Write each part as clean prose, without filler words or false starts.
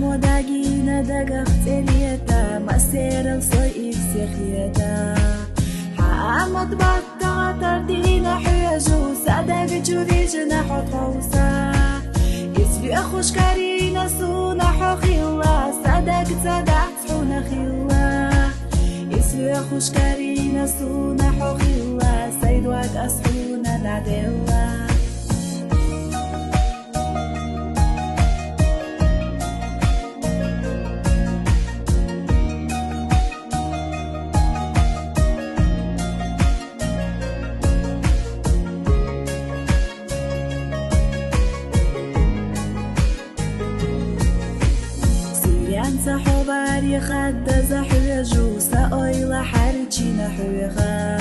موداجينا دقق تليتا مسير الصيف سخيتا حامد بطا تردينا حيجو صدق جوريجنا حطوسا يسبي أخوش كارينا سونا حخيلا صدق صدقت حونا خيلا يسبي أخوش كارينا سونا حخيلا سيدوك أسحونا نعدلا أنت حباري خد زحوجو سأويلا حرجينا حويخا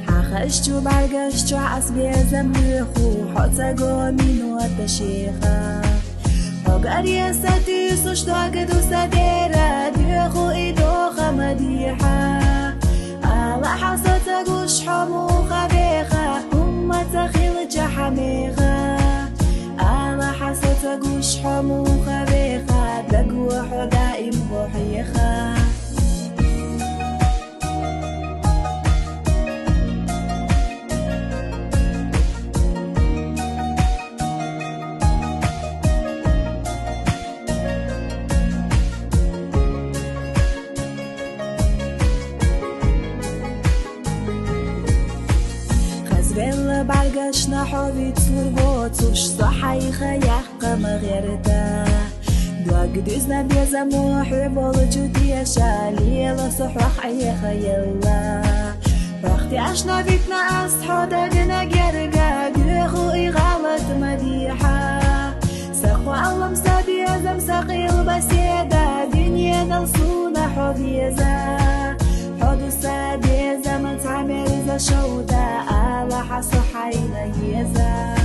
حخشتو برقشتو عصبي زمرخو حوتا قومين واتشيخا حقاري ستي سوشتو قدو سديرا ديخو إيدوخا مديحا على حصة قوش حمو خبيخا هما تخيل جحميخا على حصة قوش حمو خبيخا دقوا حدائم بوحيخا خزبيل برقشنا حوبيت سوربوت وش صحيخا يحقا مغيرتا دوقديزنا بيزمو حبول جوديا شاليلا صحوح أي خيلا وقتي عشنا بيتنا أصحو دقنا جرقا بيخو إغالة مديحة سقوا علم سبيزم سقيل بسيدا دنيا نلصونا حبيزا حدو سبيزا من تعمل إذا شودا على حصو حينا يزا